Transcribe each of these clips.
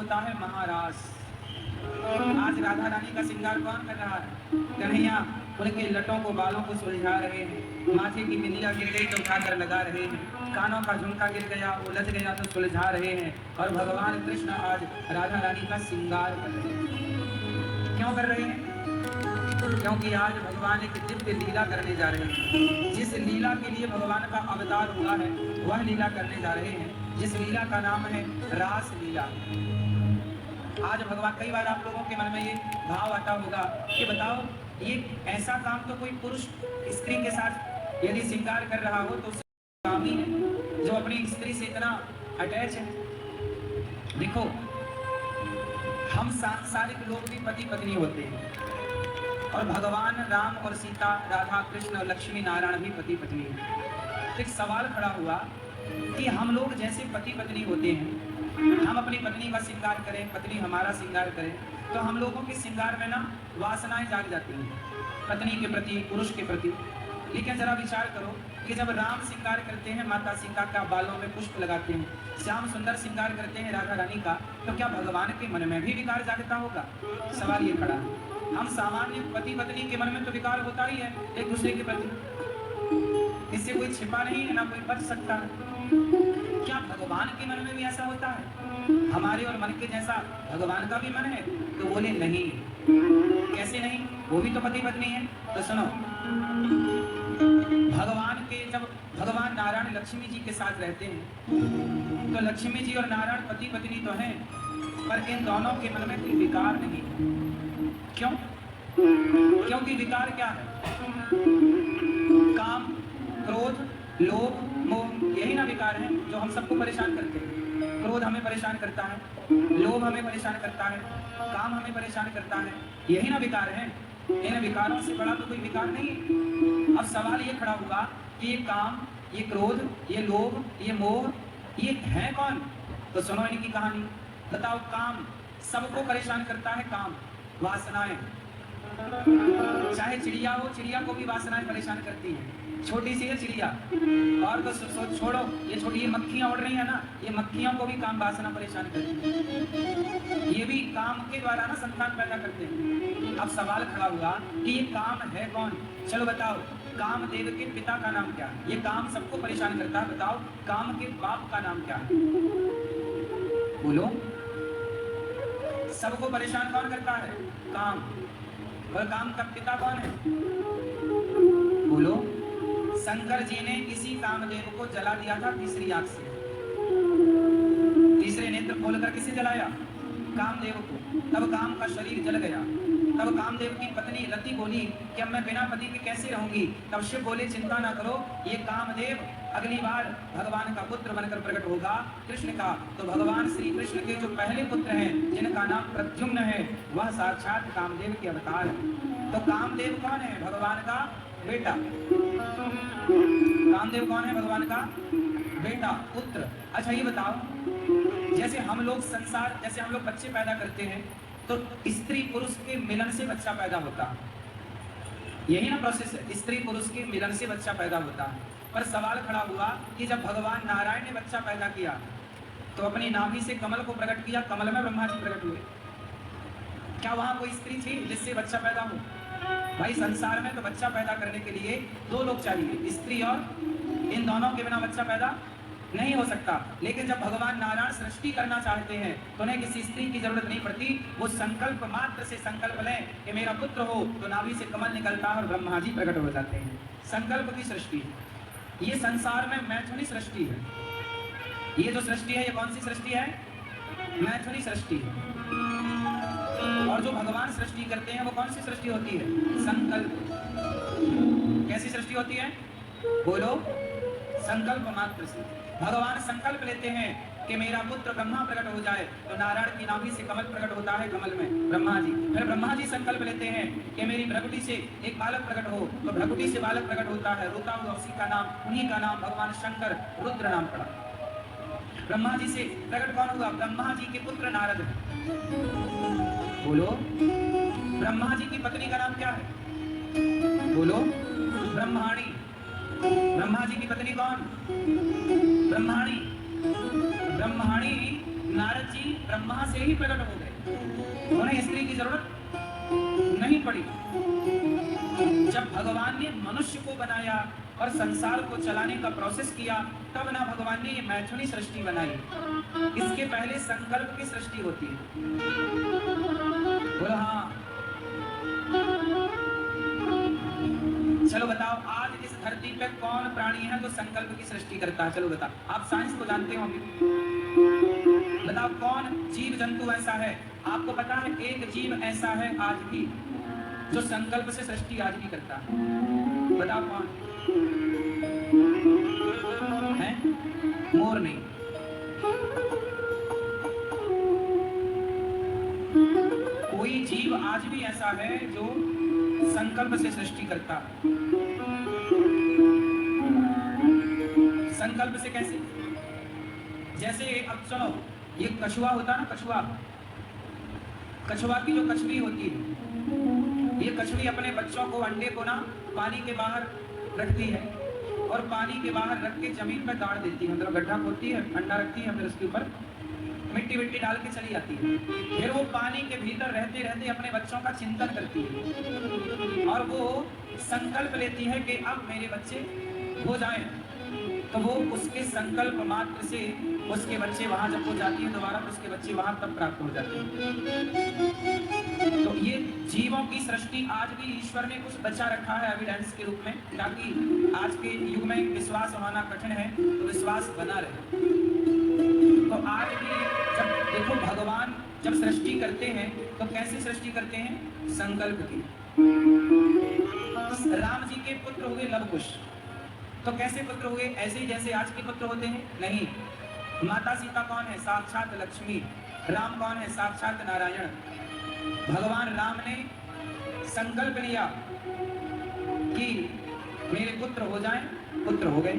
होता है महारास। आज राधा रानी का श्रृंगार कौन कर रहा है? कन्हैया उनके लटों को, बालों को सुलझा रहे हैं, माथे की बिंदिया गिर गई तो उठाकर लगा रहे हैं, कानों का झुमका गिर गया, उलझ गया तो सुलझा रहे हैं, और भगवान कृष्ण आज राधा रानी का श्रृंगार कर रहे हैं। क्यों कर रहे हैं? क्योंकि आज भगवान एक दिव्य लीला करने जा रहे हैं। जिस लीला के लिए भगवान का अवतार हुआ है वह लीला करने जा रहे हैं, जिस लीला का नाम है रास लीला। आज भगवान, कई बार आप लोगों के मन में ये भाव आता होगा कि बताओ, ये ऐसा काम तो कोई पुरुष स्त्री के साथ यदि श्रृंगार कर रहा हो तो उससे काम ही है जो अपनी स्त्री से इतना अटैच है। देखो, हम सांसारिक लोग भी पति पत्नी होते हैं, और भगवान राम और सीता, राधा कृष्ण और लक्ष्मी नारायण भी पति पत्नी हैं। एक सवाल खड़ा हुआ कि हम लोग जैसे पति पत्नी होते हैं, हम अपनी पत्नी का श्रृंगार करें, पत्नी हमारा श्रृंगार करें, तो हम लोगों के श्रृंगार में ना वासनाएं जाग जाती हैं, पत्नी के प्रति, पुरुष के प्रति। लेकिन जरा विचार करो कि जब राम श्रृंगार करते हैं माता सीता का, बालों में पुष्प लगाते हैं, श्याम सुंदर श्रृंगार करते हैं राधा रानी का, तो क्या भगवान के मन में भी विकार जागता होगा? सवाल ये खड़ा है। हम सामान्य पति पत्नी के मन में तो विकार होता ही है एक दूसरे के प्रति, इससे कोई छिपा नहीं है, ना कोई बच सकता है। क्या भगवान के मन में भी ऐसा होता है? हमारे और मन के जैसा भगवान का भी मन है? तो बोले नहीं। कैसे नहीं? वो भी तो पति पत्नी है। तो सुनो, भगवान के, जब भगवान नारायण लक्ष्मी जी के साथ रहते हैं तो लक्ष्मी जी और नारायण पति पत्नी तो हैं, पर इन दोनों के मन में कोई विकार नहीं। क्यों? क्योंकि विकार क्या है? काम, क्रोध, लोभ, मोह, यही ना विकार है जो हम सबको परेशान करते हैं। क्रोध हमें परेशान करता है, लोभ हमें परेशान करता है, काम हमें परेशान करता है, यही ना विकार है। इन विकारों से बड़ा तो कोई विकार नहीं। अब सवाल ये खड़ा हुआ कि ये काम, ये क्रोध, ये लोभ, ये मोह, ये है कौन? तो सुनो इनकी कहानी। बताओ, काम सबको परेशान करता है, काम, वासनाएं। चाहे चिड़िया हो, चिड़िया को भी वासनाएं परेशान करती हैं। छोटी सी है चिड़िया, और तो छोड़ो, ये छोटी, ये मक्खियां उड़ रही है ना, ये मक्खियों को भी काम वासना परेशान करती है। ये भी काम के द्वारा ना संतान पैदा करते हैं। अब सवाल खड़ा हुआ कि ये काम है कौन? चलो बताओ, कामदेव के पिता का नाम क्या है? ये काम सबको परेशान करता है, बताओ काम के बाप का नाम क्या है? बोलो, सबको परेशान कौन करता है? काम। और काम का पिता कौन है? बोलो। शंकर जी ने इसी कामदेव को जला दिया था तीसरी आंख से। तीसरे नेत्र खोलकर किसे जलाया? कामदेव को। तब काम का शरीर जल गया। तब कामदेव की पत्नी रति बोली कि अब मैं बिना पति के कैसे रहूंगी? तब शिव बोले, चिंता ना करो, ये कामदेव अगली बार भगवान का पुत्र बनकर प्रकट होगा, कृष्ण का। तो भगवान श्री कृष्ण के जो पहले पुत्र हैं, जिनका नाम प्रद्युम्न है, वह साक्षात कामदेव के अवतार है। तो कामदेव कौन है? भगवान का बेटा। कामदेव कौन है? भगवान का बेटा, पुत्र। अच्छा ये बताओ, जैसे हम लोग संसार, जैसे हम लोग बच्चे पैदा करते हैं तो स्त्री पुरुष के मिलन से बच्चा पैदा होता है, यही ना प्रोसेस है, स्त्री पुरुष के मिलन से बच्चा पैदा होता है। पर सवाल खड़ा हुआ कि जब भगवान नारायण ने बच्चा पैदा किया तो अपनी नाभि से कमल को प्रकट किया, कमल में ब्रह्मा जी प्रकट हुए। क्या वहां कोई स्त्री थी जिससे बच्चा पैदा हो? भाई संसार में तो बच्चा पैदा करने के लिए दो लोग चाहिए, स्त्री और, इन दोनों के बिना बच्चा पैदा नहीं हो सकता। लेकिन जब भगवान नारायण सृष्टि करना चाहते हैं तो उन्हें किसी स्त्री की जरूरत नहीं पड़ती, वो संकल्प मात्र से संकल्प लें कि मेरा पुत्र हो, तो नाभि से कमल निकलता है और ब्रह्मा जी प्रकट हो जाते हैं। संकल्प की सृष्टि। ये संसार में मैथुनी सृष्टि है। ये जो सृष्टि है, ये कौन सी सृष्टि है? मैथुनी सृष्टि है। और जो भगवान सृष्टि करते हैं वो कौन सी सृष्टि होती है? संकल्प। कैसी सृष्टि होती है? बोलो, संकल्प मात्र से। भगवान संकल्प लेते हैं कि मेरा पुत्र ब्रह्मा प्रकट हो जाए, तो नारायण की नाभि से कमल प्रकट होता है, कमल में ब्रह्मा जी। फिर ब्रह्मा जी संकल्प लेते हैं कि मेरी भ्रकुटी से एक बालक प्रकट हो, तो भ्रकुटी से बालक प्रकट होता है, रोता हुआ, उसी का नाम, उन्हीं का नाम भगवान शंकर, रुद्र नाम पड़ा। ब्रह्मा जी से प्रकट कौन हुआ? ब्रह्मा जी के पुत्र नारद। बोलो, ब्रह्मा जी की पत्नी का नाम क्या है? बोलो, ब्रह्माणी। ब्रह्मा जी की पत्नी कौन? ब्रह्माणी। ब्रह्माणी नारद जी ब्रह्मा से ही प्रकट हो गए, उन्हें स्त्री की जरूरत नहीं पड़ी। जब भगवान ने मनुष्य को बनाया और संसार को चलाने का प्रोसेस किया, तब ना भगवान ने ये मैथुनी सृष्टि बनाई। इसके पहले संकल्प की सृष्टि होती है। बोलो हाँ। चलो बताओ, आज इस धरती पे कौन प्राणी है जो संकल्प की सृष्टि करता है? चलो बताओ, आप साइंस को जानते होंगे, बताओ कौन जीव जंतु ऐसा है? आपको पता है एक जीव ऐसा है आज भी जो संकल्प से सृष्टि आज भी करता है, बताओ कौन है? मोर नहीं, कोई जीव आज भी ऐसा है जो संकल्प से सृष्टि करता है। संकल्प से कैसे? जैसे अब सुनो, ये कछुआ होता ना, कछुआ की जो कछुई होती है, ये कछुई अपने बच्चों को, अंडे को ना पानी के बाहर रखती है और पानी के बाहर रख के जमीन पर गाड़ देती है, मतलब गड्ढा खोदती है, अंडा रखती है, फिर उसके ऊपर मिट्टी डाल के चली जाती है। फिर वो पानी के भीतर रहते रहते अपने बच्चों का चिंतन करती है और वो संकल्प लेती है कि अब मेरे बच्चे हो जाएं, तो वो उसके संकल्प मात्र से उसके बच्चे वहां जब हो जाती है दोबारा, तो उसके बच्चे वहां तब प्राप्त हो जाते हैं। तो ये जीवों की सृष्टि आज भी ईश्वर ने कुछ बचा रखा है एविडेंस के रूप में, ताकि आज के युग में विश्वास होना कठिन है तो विश्वास बना रहे। तो आज भी जब देखो, भगवान जब सृष्टि करते हैं तो कैसे सृष्टि करते हैं? संकल्प की। राम जी के पुत्र हुए लव कुश, तो कैसे पुत्र हुए? ऐसे ही जैसे आज के पुत्र होते हैं? नहीं। माता सीता कौन है? साक्षात लक्ष्मी। राम कौन है? साक्षात नारायण। भगवान राम ने संकल्प लिया कि मेरे पुत्र हो जाएं, पुत्र हो गए,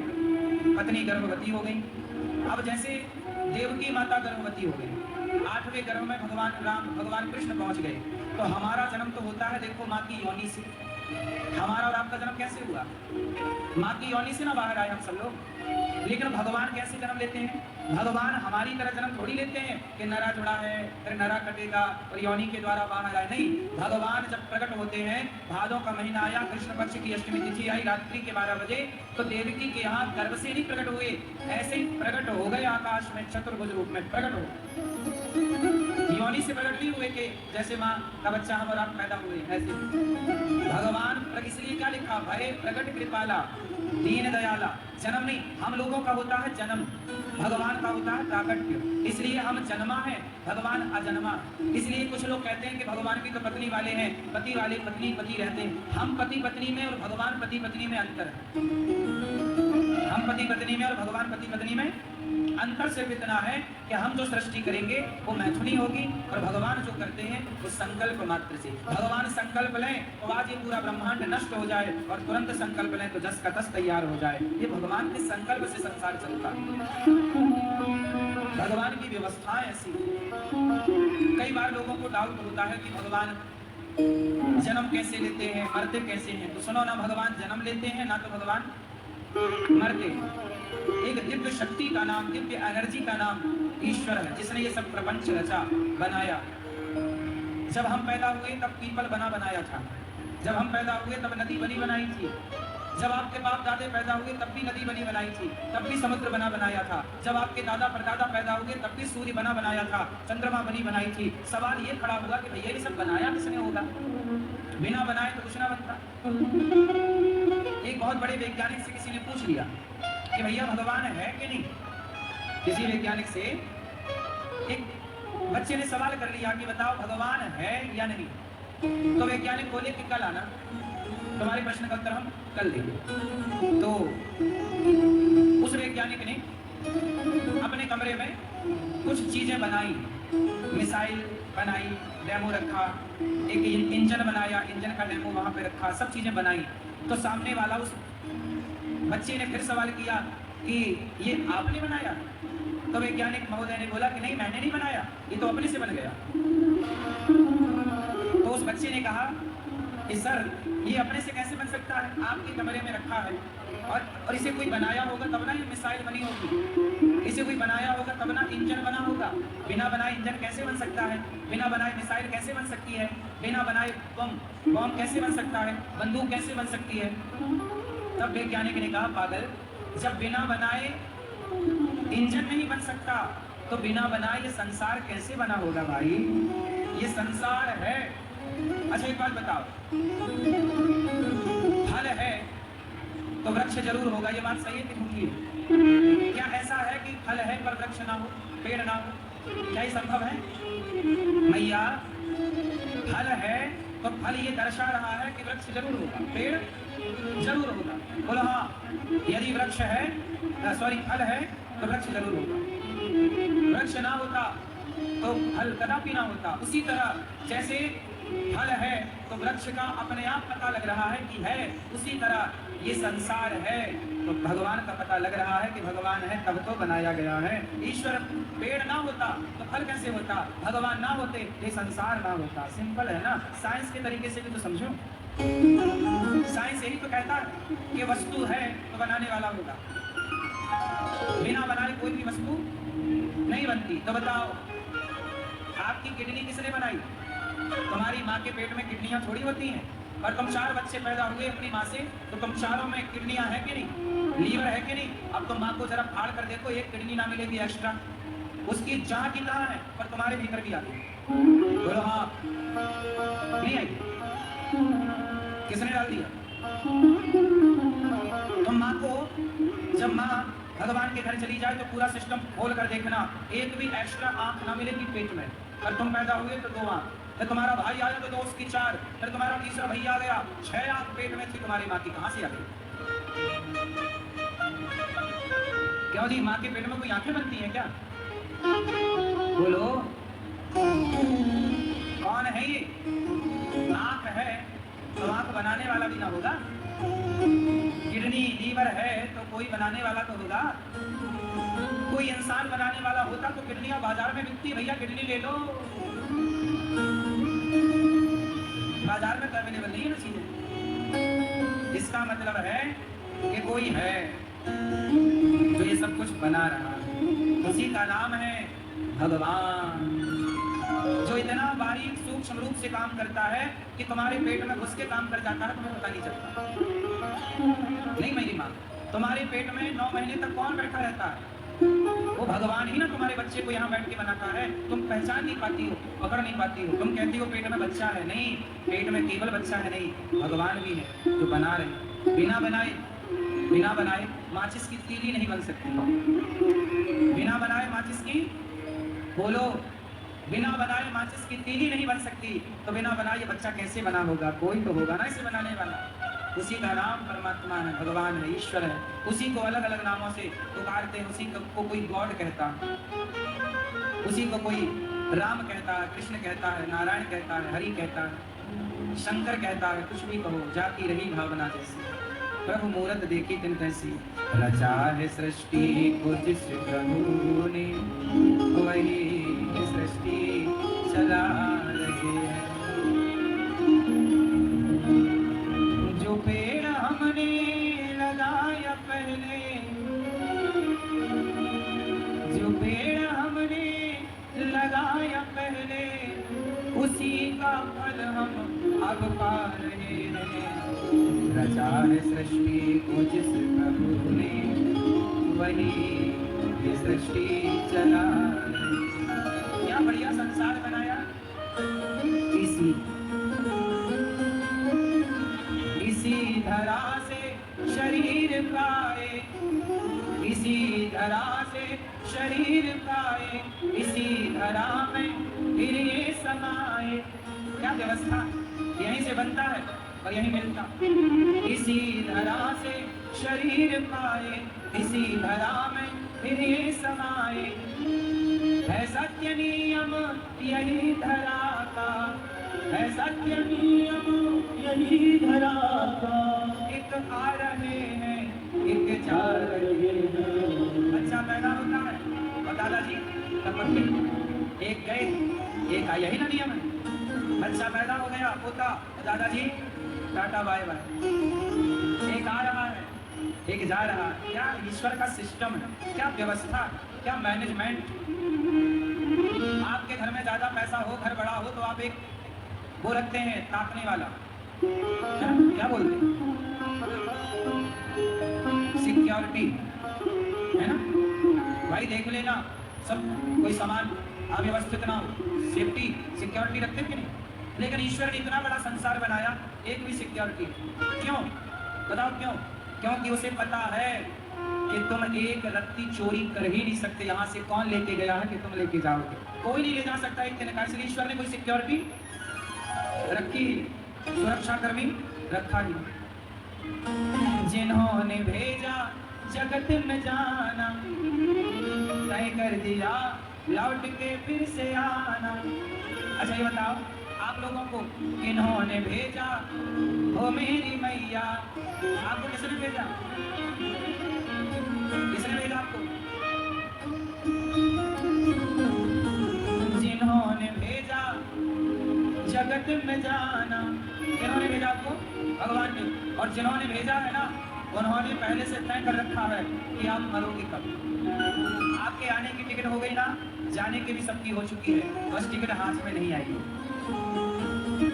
पत्नी गर्भवती हो गई। अब जैसे देवकी माता गर्भवती हो गई, 8वें गर्भ में भगवान कृष्ण पहुंच गए, तो हमारा जन्म तो होता है देखो माँ की योनि से। हमारा और आपका जन्म कैसे हुआ? माँ की योनि से ना बाहर आए हम सब लोग। लेकिन भगवान कैसे जन्म लेते हैं? भगवान हमारी तरह जन्म थोड़ी लेते हैं कि नरा जुड़ा है फिर नरा कटेगा और योनि के द्वारा बाहर आए। नहीं, भगवान जब प्रकट होते हैं, भादों का महीना आया, कृष्ण पक्ष की अष्टमी तिथि आई, रात्रि के 12 बजे, तो देवकी के यहाँ गर्भ से नहीं प्रकट हुए, ऐसे ही प्रकट हो गए आकाश में, चतुर्भुज रूप में प्रकट हो। योनि से प्रकट नहीं हुए कि जैसे माँ का बच्चा हम और आप पैदा हुए, ऐसे भगवान इसलिए क्या लिखा? भय प्रकट कृपाला दीन दयाला। जन्म नहीं, हम लोगों का होता है जन्म, भगवान का होता है प्राकट्य। इसलिए हम जन्मा है, भगवान अजन्मा। इसलिए कुछ लोग कहते हैं कि भगवान भी तो पत्नी वाले हैं, पति वाले पत्नी पति रहते हैं। हम पति पत्नी में और भगवान पति पत्नी में अंतर है। हम पति पत्नी में और भगवान पति पत्नी में अंतर सिर्फ इतना है कि हम जो सृष्टि करेंगे वो मैथुनी होगी और भगवान जो करते हैं वो संकल्प मात्र से। भगवान संकल्प लें तो आज ये पूरा ब्रह्मांड नष्ट हो जाए और तुरंत संकल्प लें तो जस का तस तैयार हो जाए। ये भगवान के संकल्प से संसार चलता है, भगवान की व्यवस्था ऐसी। कई बार लोगों को डाउट होता है कि भगवान जन्म कैसे लेते हैं, मरते कैसे हैं? तो सुनो ना, भगवान जन्म लेते हैं ना तो भगवान मरते हैं। एक दिव्य शक्ति का नाम, दिव्य एनर्जी का नाम ईश्वर है, जिसने ये सब प्रपंच रचा, बनाया। जब हम पैदा हुए तब पीपल बनाया था, जब हम पैदा हुए तब नदी बनी बनाई थी, जब आपके बाप दादे पैदा हुए तब भी नदी बनी बनाई थी, तब भी समुद्र बनाया था, जब आपके दादा परदादा पैदा हुए तब भी सूर्य बनाया था, चंद्रमा बनाई थी। सवाल ये खड़ा हुआ कि भैया ये सब बनाया किसने होगा? बिना बनाए तो कुछ ना बनता। एक बहुत बड़े वैज्ञानिक से किसी ने पूछ लिया कि भैया भगवान है कि नहीं? किसी वैज्ञानिक से एक बच्चे ने सवाल कर लिया कि बताओ भगवान है या नहीं? तो वैज्ञानिक बोले कि कल आना, तुम्हारे प्रश्न का उत्तर हम कल देंगे। तो उस वैज्ञानिक ने अपने कमरे में कुछ चीजें बनाई, मिसाइल बनाई, डेमो रखा, एक इंजन बनाया, इंजन का डेमो वहां पे रखा, सब चीजें बनाई। तो सामने वाला उस बच्चे ने फिर सवाल किया कि ये आपने बनाया? तो वैज्ञानिक महोदय ने बोला कि नहीं, मैंने नहीं बनाया, ये तो अपने से बन गया। तो उस बच्चे ने कहा कि सर ये अपने से कैसे बन सकता है? आपके कमरे में रखा है और इसे कोई बनाया होगा तब ना ये मिसाइल बनी होगी, इसे कोई बनाया होगा तब ना इंजन बना होगा। होगा? बिना बनाए इंजन कैसे बन सकता है? बिना बनाए मिसाइल कैसे बन सकती है? बिना बनाए बम कैसे बन सकता है? बंदूक कैसे बन सकती है? तब वैज्ञानिक ने कहा, पागल, जब बिना बनाए इंजन नहीं बन सकता तो बिना बनाए ये संसार कैसे बना होगा भाई? ये संसार है। अच्छा एक बात बताओ, फल है तो वृक्ष जरूर होगा, ये बात सही है कि झूठी है? क्या ऐसा है कि फल है पर वृक्ष ना हो, पेड़ ना हो? क्या ये संभव है? मैया, फल है तो फल ये दर्शा रहा है कि वृक्ष जरूर होगा, पेड़ जरूर होगा। बोलो हाँ, यदि वृक्ष है, सॉरी फल है तो वृक्ष जरूर होगा। वृक्ष ना होता तो फल कदापि ना होता। उसी तरह जैसे फल है तो वृक्ष का अपने आप पता लग रहा है कि है, उसी तरह ये संसार है तो भगवान का पता लग रहा है कि भगवान है, तब तो बनाया गया है। ईश्वर, पेड़ ना होता तो फल कैसे होता? भगवान ना होते ये संसार ना होता। सिंपल है ना? साइंस के तरीके से भी तो समझो। साइंस यही तो कहता है कि वस्तु है तो बनाने वाला होगा, बिना बनाए कोई भी वस्तु नहीं बनती। तो बताओ, आपकी किडनी किसने बनाई? तुम्हारी माँ के पेट में किडनियां थोड़ी होती हैं। और तुम 4 बच्चे पैदा हुए अपनी माँ से, तो तुम चारों में किडनियां हैं कि नहीं? लीवर है कि नहीं? अब तुम माँ को जरा फाड़ कर देखो, एक किडनी ना मिलेगी एक्स्ट्रा। उसकी जहाँ की तहाँ है पर तुम्हारे भीतर भी आती है। बोलो हाँ, नहीं आई? किसने डाल दिया? तुम माँ को, जब माँ भगवान के घर चली जाए तो पूरा सिस्टम खोल कर देखना, एक भी एक्स्ट्रा आंख ना मिलेगी पेट में। और तुम पैदा हुए तो 2 आंख, फिर तुम्हारा भाई आया तो 2 उसकी 4, फिर तुम्हारा तीसरा भैया आ गया, 6 आंख पेट में थी तुम्हारी माँ की, कहाँ से आ गई? क्यों जी, माँ के पेट में कोई आंखें बनती हैं क्या? बोलो, कौन है ये? आंख है तो आंख बनाने वाला भी ना होगा? किडनी, लीवर है तो कोई बनाने वाला तो होगा? कोई इंसान बनाने वाला होता तो किडनियां बाजार में बिकती, भैया किडनी ले लो। बाजार में अवेलेबल नहीं है ना चीजें। इसका मतलब है कि कोई है जो ये सब कुछ बना रहा है, उसी का नाम है भगवान, जो इतना बारीक सूक्ष्म रूप से काम करता है कि तुम्हारे पेट में घुस के काम कर जाता है, तुम्हें पता नहीं चलता। नहीं मेरी माँ, तुम्हारे पेट में 9 महीने तक कौन बैठा रहता है? वो भगवान ही ना तुम्हारे बच्चे को यहाँ बैठ के बनाता है। तुम पहचान नहीं पाती हो, पकड़ नहीं पाती हो, तुम कहती हो पेट में बच्चा है। नहीं, पेट में केवल बच्चा है नहीं, भगवान भी है जो बना रहे। बिना बनाए माचिस की तीली नहीं बन सकती। बिना बनाए माचिस की, बोलो, बिना बनाए माचिस की तीली नहीं बन सकती। तो बिना बनाए ये बच्चा कैसे बना होगा? कोई तो होगा ना इसे बनाने वाला। उसी का नाम परमात्मा है, भगवान है, ईश्वर है। उसी को अलग अलग नामों से पुकारते हैं। उसी को कोई गॉड कहता है, उसी को कोई राम कहता है, कृष्ण कहता है, नारायण कहता है, हरि कहता है, शंकर कहता है। कुछ भी कहो, जाती रही भावना जैसी, प्रभु मूरत देखी तिन तैसी। रचा है सृष्टि को जिस प्रभु ने, वही सृष्टि चला रहे हैं। जो पेड़ हमने लगाया पहले, जो पेड़ हमने लगाया पहले, उसी का फल हम अब पा रहे हैं। रचा है सृष्टि को जिस प्रभु ने, वही ये सृष्टि चला रहे। क्या बढ़िया संसार बनाया। इसी धरा से शरीर पाए, इसी धरा से शरीर पाए, इसी धरा में फिर ये समाए। क्या व्यवस्था, यहीं से बनता है और यहीं मिलता। इसी धरा से शरीर पाए, इसी धरा में फिर ये समाए। है सत्य नियम यही धरा का, है सत्य नियम यही धरा का। एक आ रहे हैं, एक जा रहे हैं। बच्चा पैदा होता है और दादाजी टपक गए, एक गए, एक आया। यही ना नियम है। बच्चा पैदा हो गया, पोता, दादाजी टाटा बाय बाय। एक आ रहा है, एक जा रहा है। क्या ईश्वर का सिस्टम है, क्या व्यवस्था, क्या मैनेजमेंट। घर में ज्यादा पैसा हो, घर बड़ा हो, तो आप एक वो रखते हैं ताकने वाला, है ना? क्या बोलते हैं? सिक्योरिटी, है ना? भाई देख लेना सब कोई सामान अव्यवस्थित ना हो, सेफ्टी सिक्योरिटी रखते कि नहीं? लेकिन ईश्वर ने इतना बड़ा संसार बनाया, एक भी सिक्योरिटी। क्यों बताओ क्यों? क्योंकि उसे पता है कि तुम एक रत्ती चोरी कर ही नहीं सकते, यहाँ से कौन लेके गया है कि तुम लेके जाओगे? कोई नहीं ले जा सकता एक दिन का। इसलिए ईश्वर ने कोई सिक्योरिटी रखी, सुरक्षा कर्मी रखा ही। जिन्होंने भेजा जगत में जाना, तय कर दिया लौट के फिर से आना। अच्छा ये बताओ आप लोगों को किन्होंने भेजा? ओ मेरी मैया, आपको किसने भेजा? किसने भेजा आपको? जिन्होंने भेजा जगत में जाना, किन्होंने भेजा आपको? भगवान ने। और जिन्होंने भेजा है ना, उन्होंने पहले से तय कर रखा है कि आप मरोगे कब। आपके आने की टिकट हो गई ना, जाने की भी सबकी हो चुकी है, बस टिकट हाथ में नहीं आएगी।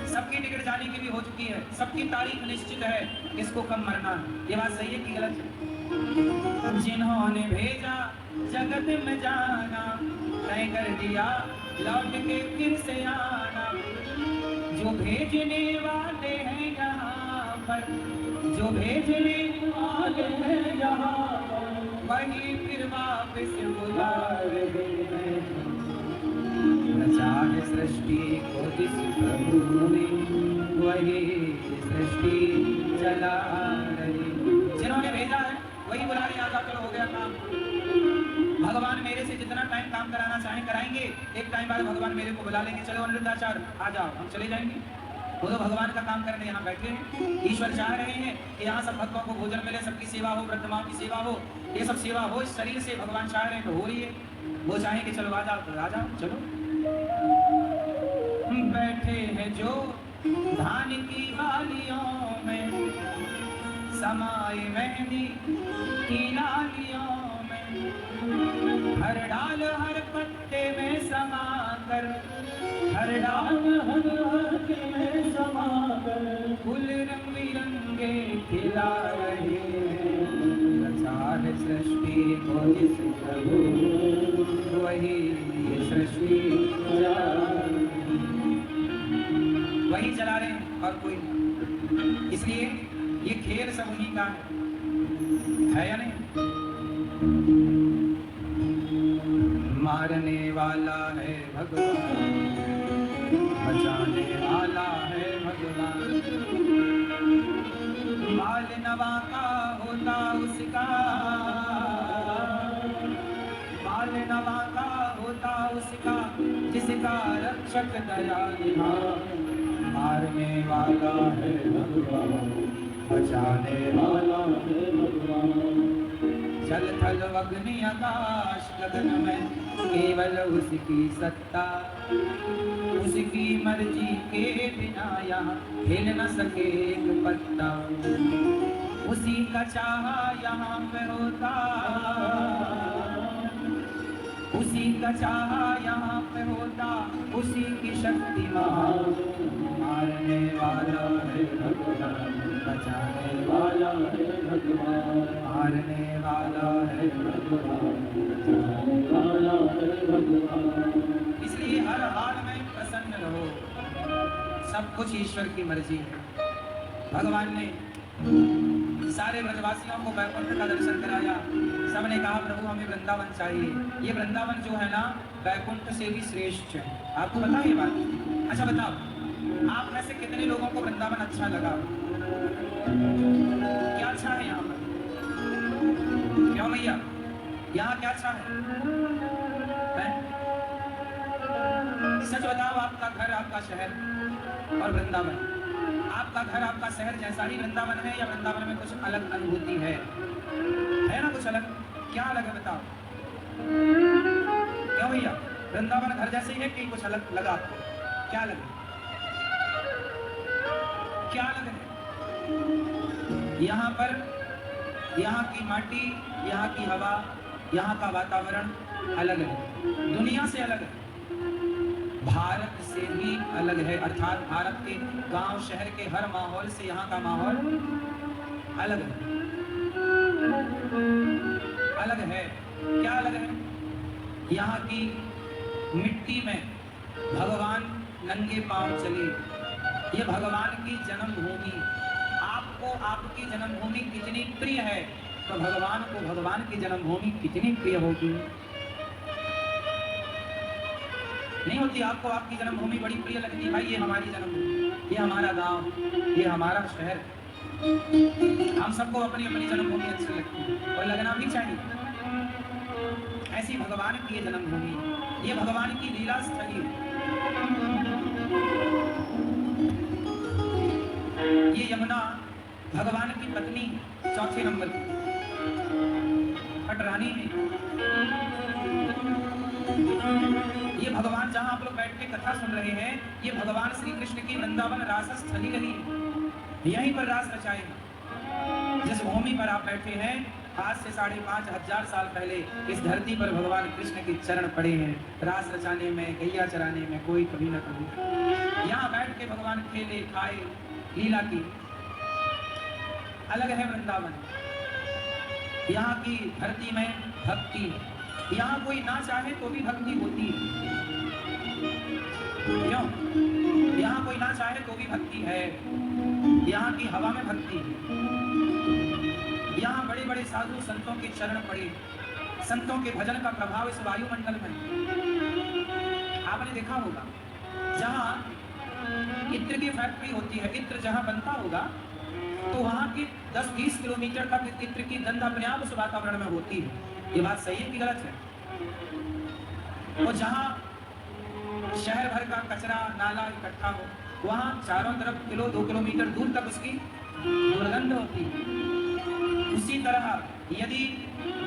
सबकी टिकट जाने की भी हो चुकी है, सबकी तारीख निश्चित है, किसको कब मरना है। ये बात सही है कि गलत है? जिन्होंने भेजा जगत में जाना, तय कर दिया लौट के फिर से आना। जो भेजने वाले हैं यहाँ पर, जो भेजने वाले हैं यहाँ पर, वही फिर वापस बुला रहे हैं। रचा है सृष्टि को जिस प्रभु ने, वही सृष्टि चला रहे। जिन्होंने भेजा है वही बुला रहे। आता चलो हो गया काम। भगवान मेरे से जितना टाइम काम कराना चाहें कराएंगे, एक टाइम बाद भगवान मेरे को बुला लेंगे, चलो अनिरुद्धाचार्य आ जाओ, हम चले जाएंगे। वो तो भगवान का काम करने यहाँ बैठे हैं। ईश्वर चाह रहे हैं कि यहाँ सब भक्तों को भोजन मिले, सबकी सेवा हो, वृद्धमाओं की सेवा हो, ये सब सेवा हो इस शरीर से। भगवान चाह रहे हैं तो हो रही है। वो चाहें कि चलो आ जाओ तो आ जाओ, चलो। बैठे हैं जो धान की बालियों में, समाए मेहंदी की लालियों में, हर डाल हर पत्ते में समा कर, हर डाल हर पत्ते में समा कर, फूल रंग बिरंगे खिला रहे हैं। रचा है सृष्टि को जिस प्रभु, वही ये सृष्टि वही चला रहे हैं और कोई नहीं। इसलिए ये खेल सब उन्हीं का है या नहीं? मारने वाला है भगवान, बचाने वाला है भगवान। माल नवा का होता उसका, माल नवा का होता उसका, जिसका रक्षक दयालु। मारने वाला है भगवान, बचाने वाला है भगवान। जल थल अग्नि आकाश गगन में केवल उसकी सत्ता, उसकी मर्जी के बिना यहाँ हिल न सके एक पत्ता। उसी का चाहा यहाँ पे होता, उसी का चाहा यहाँ पे होता, उसी की शक्ति महान। मारने वाला है भगवान, बचाने वाला है भगवान। मारने वाला है भगवान, बचाने वाला है भगवान। इसलिए हर हाल में प्रसन्न रहो, सब कुछ ईश्वर की मर्जी है। भगवान ने सारे ब्रजवासियों को वैकुंठ का दर्शन कराया। सबने कहा प्रभु हमें वृंदावन चाहिए। ये वृंदावन जो है ना, वैकुंठ से भी श्रेष्ठ है। आपको पता है ये बात? अच्छा बताओ, आप में से कितने लोगों को वृंदावन अच्छा लगा? क्या अच्छा है यहाँ पर? क्यों भैया, यहाँ क्या अच्छा है? सच बताओ, आपका घर, आपका शहर और वृंदावन, आपका घर आपका शहर जैसा ही वृंदावन है या वृंदावन में कुछ अलग अनुभूति है ना? कुछ अलग? क्या अलग है बताओ? क्यों भैया, वृंदावन घर जैसे ही है कि कुछ अलग लगा आपको? क्या अलग है? क्या अलग है? यहाँ पर यहाँ की माटी, यहाँ की हवा, यहाँ का वातावरण अलग है, दुनिया से अलग है। भारत से भी अलग है, अर्थात भारत के गांव शहर के हर माहौल से यहाँ का माहौल अलग है। अलग है, क्या अलग है? यहाँ की मिट्टी में भगवान नंगे पांव चले, ये भगवान की जन्मभूमि। आपको आपकी जन्मभूमि कितनी प्रिय है तो भगवान को भगवान की जन्मभूमि कितनी प्रिय होगी? नहीं होती। आपको आपकी जन्मभूमि बड़ी प्रिय लगती है, भाई ये हमारी जन्मभूमि, ये हमारा गांव, ये हमारा शहर। हम सबको अपनी अपनी जन्मभूमि अच्छी लगती है और लगना भी चाहिए। ऐसी भगवान की ये जन्मभूमि, ये भगवान की लीला स्थली है। ये यमुना भगवान की पत्नी चौथे नंबर की पटरानी है। ये भगवान जहां आप लोग बैठ के कथा सुन रहे हैं, ये भगवान श्री कृष्ण की वृंदावन रास स्थली रही है। यहीं पर रास रचाए। जिस भूमि पर आप बैठे हैं, आज से 5,500 साल पहले इस धरती पर भगवान कृष्ण के चरण पड़े हैं। रास रचाने में, गैया चराने में कोई कभी न कभी। यहाँ बैठ के भगवान खेले खाए, लीला की। अलग है वृंदावन। यहाँ की धरती में भक्ति है। यहाँ कोई ना चाहे तो भी भक्ति होती है। क्यों? यहाँ कोई ना चाहे तो भी भक्ति है। यहाँ की हवा में भक्ति है। यहाँ बड़े बड़े साधु संतों के चरण पड़े, संतों के भजन का प्रभाव इस वायुमंडल में। आपने देखा होगा जहाँ इत्र की फैक्ट्री होती है, इत्र जहाँ बनता होगा तो वहाँ के 10-20 किलोमीटर तक इत्र की गंध अपने आप उस वातावरण में होती है। ये बात सही है कि गलत है? और जहाँ शहर भर का कचरा नाला इकट्ठा हो, वहाँ चारों तरफ 2 किलोमीटर दूर तक उसकी दुर्गंध होती है। उसी तरह यदि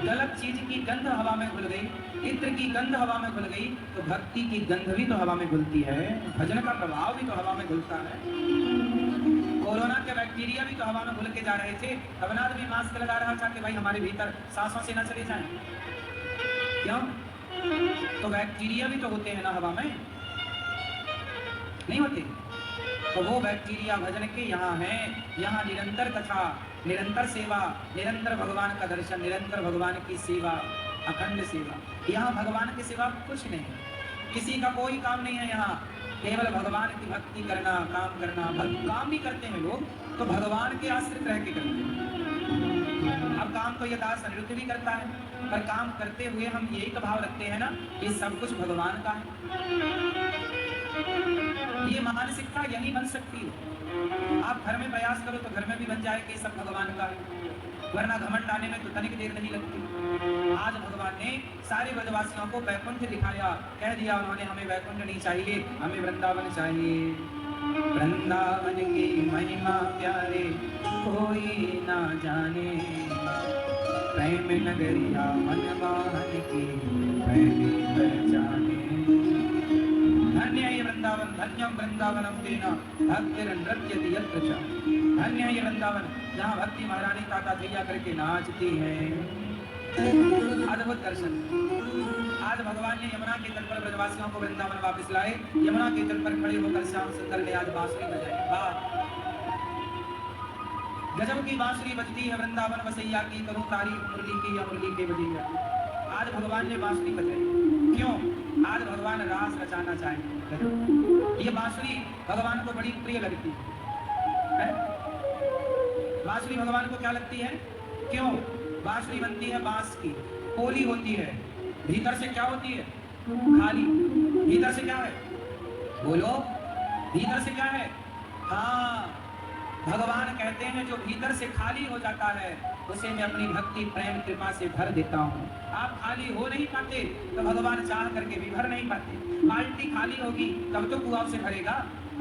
गलत चीज की गंध हवा में घुल गई, इत्र की गंध हवा में घुल गई, तो भक्ति की गंध भी तो हवा में घुलती है, भजन का प्रभाव भी तो हवा में घुलता है। कोरोना के बैक्टीरिया भी तो हवा में घुल के जा रहे थे। अब ना भी मास्क लगा रहा था कि भाई हमारे भीतर सांसों से ना चले जाएं। क्यों? तो बैक्टीरिया भी तो होते हैं ना हवा में, नहीं होते? तो वो बैक्टीरिया भजन के यहाँ है। यहाँ निरंतर कथा, निरंतर सेवा, निरंतर भगवान का दर्शन, निरंतर भगवान की सेवा, अखंड सेवा। यहाँ भगवान के सिवा कुछ नहीं, किसी का कोई काम नहीं है। यहाँ केवल भगवान की भक्ति करना, काम करना। काम भी करते हैं लोग तो भगवान के आश्रित रह के करते हैं। अब काम तो ये दास अनिरुद्ध भी करता है, पर काम करते हुए हम यही तो भाव रखते हैं ना कि सब कुछ भगवान का है। ये मानसिकता यही बन सकती है। आप घर में प्रयास करो तो घर में भी बन जाए कि सब भगवान का है, वरना घमंड आने में तो तनिक देर नहीं लगती। आज भगवान ने सारे ब्रजवासियों को वैकुंठ दिखाया, कह दिया उन्होंने हमें वैकुंठ नहीं चाहिए, हमें वृंदावन चाहिए। वृंदावन की महिमा प्यारे कोई ना जाने, प्रेम नगरिया मनमोहन की पहली पहचाने। धन्य है ये वृंदावन, धन्यम वृंदावनम तेना भक्तिर्नृत्यति यत्र च। धन्य है ये वृंदावन जहाँ भक्ति महारानी ताता थैया करके नाचती है। अद्भुत दर्शन। आज भगवान ने यमुना के तट पर ब्रजवासियों को वृंदावन वापस लाए। यमुना के तट पर खड़े होकर श्याम सुंदर ने आज बांसुरी बजाई। वाह, गजब की बांसुरी बजती है वृंदावन वसैया की, करूं तारीफ मुरली की या मुरली के बजैया। आज भगवान ने बांसुरी बजाई। क्यों? आज भगवान रास रचाना चाहेंगे। ये बांसुरी भगवान को बड़ी प्रिय लगती है। बांसुरी भगवान को क्या लगती है? क्यों? बांसुरी बनती है बांस की, पोली होती है, भीतर से क्या होती है? खाली। भीतर से क्या है? बोलो, भीतर से क्या है? हाँ, भगवान कहते हैं जो भीतर से खाली हो जाता है उसे मैं अपनी भक्ति प्रेम कृपा से भर देता हूँ। आप खाली हो नहीं पाते तो भगवान चाह करके भी भर नहीं पाते। बाल्टी खाली होगी तब तो कुआं से भरेगा।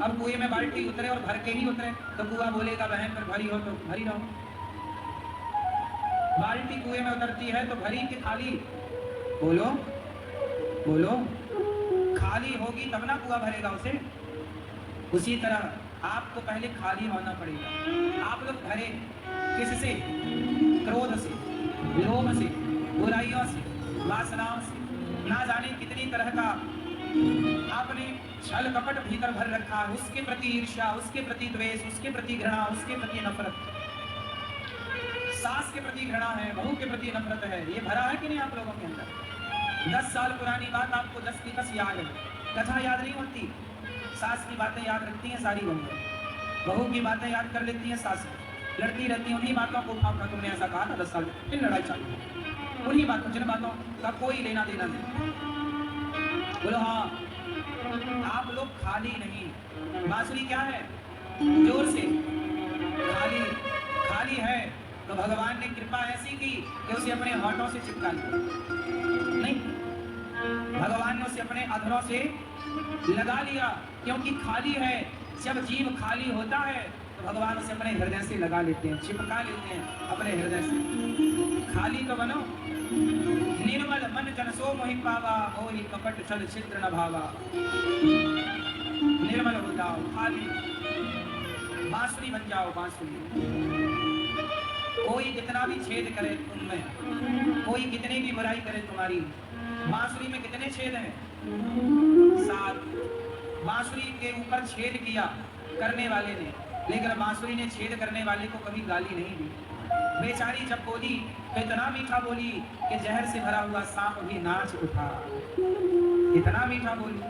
अब कुएं में बाल्टी उतरे और भर के ही उतरे तो कुआं बोलेगा बहन पर भरी हो तो भरी रहो। बाल्टी कुएं में उतरती है तो भरी कि खाली? बोलो बोलो, खाली होगी तब ना कुआं भरेगा उसे। उसी तरह आपको पहले खाली होना पड़ेगा। आप लोग भरे किससे? क्रोध से, लोभ से, बुराइयों से, वासनाओं से, ना जाने कितनी तरह का आपने छल कपट भीतर भर रखा है, उसके प्रति ईर्ष्या, उसके प्रति द्वेष, उसके प्रति घृणा, उसके प्रति नफरत। सास के प्रति घृणा है, बहू के प्रति नफरत है, ये भरा है कि नहीं आप लोगों के अंदर? 10 साल पुरानी बात आपको 10 की 10 याद है, कथा याद नहीं होती। सास की बातें याद रखती हैं सारी बहू की बातें याद कर लेती हैं सास, लड़ती रहती हैं उन्हीं बातों को उठा, तुमने ऐसा कहा था 10 साल, फिर लड़ाई चालू, उन्हीं बातों, जिन बातों का कोई लेना देना नहीं। बोलो हाँ, आप लोग खाली नहीं। बांसुरी क्या है? जोर से खाली, खाली है तो भगवान ने कृपा ऐसी की कि उसे अपने होठों से चिपका लिया। नहीं, भगवान ने उसे अपने अधरों से लगा लिया, क्योंकि खाली है। जब जीव खाली होता है तो भगवान उसे अपने हृदय से लगा लेते हैं, चिपका लेते हैं अपने हृदय से। खाली तो बनो। निर्मल मन जन सो मोहि पावा, मोहि कपट छल छिद्र न भावा। निर्मल हो जाओ, खाली, बांसुरी बन जाओ, बांसुरी। कोई कितना भी छेद करे तुम में, कोई कितनी भी बुराई करे तुम्हारी, बांसुरी में कितने छेद हैं? 7। बांसुरी के ऊपर छेद किया करने वाले ने, लेकिन बांसुरी ने छेद करने वाले को कभी गाली नहीं दी। बेचारी जब बोली तो इतना मीठा बोली कि जहर से भरा हुआ सांप भी नाच उठा। इतना मीठा बोली।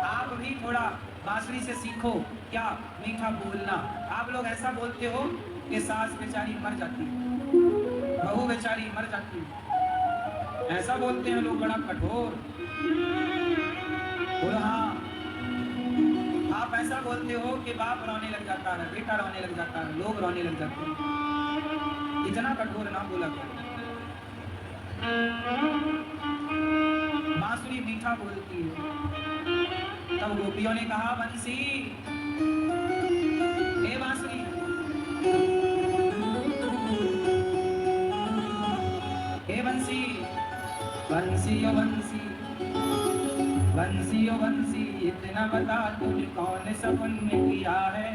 आप भी थोड़ा बांसुरी से सीखो, क्या मीठा बोलना। आप लोग ऐसा बोलते हो कि सास बेचारी मर जाती है, बहू बेचारी मर जाती है, ऐसा बोलते हैं लोग, बड़ा कठोर। बोलो हाँ, आप ऐसा बोलते हो कि बाप रोने लग जाता है, बेटा रोने लग जाता है, लोग रोने लग जाते हैं। इतना कठोर ना बोला करो। बांसुरी मीठा बोलती है। तब गोपियों ने कहा, बंसी, हे बांसुरी, हे बंसी, बंसी ओ बंसी, बंसी ओ बंसी, इतना बता तूने कौन सपन में किया है?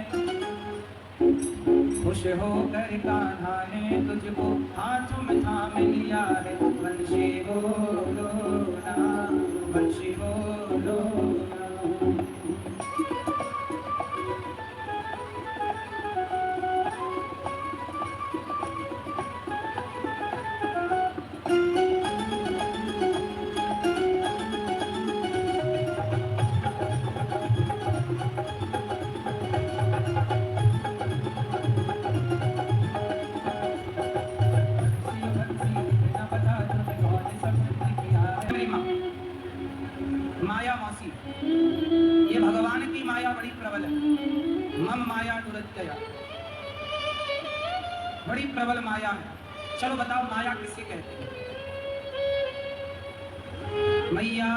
खुश होकर कान्हा ने तुझको हाथों में थाम लिया है। बंसी बोलो ना, बंसी बोलो ना। माया मौसी, ये भगवान की माया बड़ी प्रबल है। मम माया दुरत्यया, बड़ी प्रबल माया है। चलो बताओ, माया किसे कहते हैं? मैया,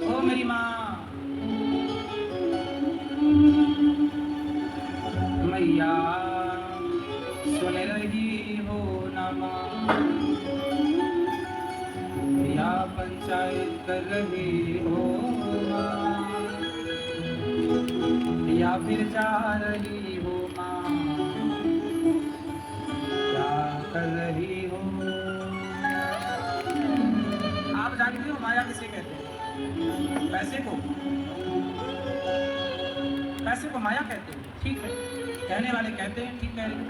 ओ मेरी माँ, मैया सुन रही हो ना माँ, या पंचायत कर रही हो माँ, या फिर जा रही हो माँ, क्या कर रही हो? आप जानते हो माया किसे कहते हैं? पैसे को, पैसे को माया कहते हैं। ठीक है, कहने वाले कहते हैं, ठीक कह रहे।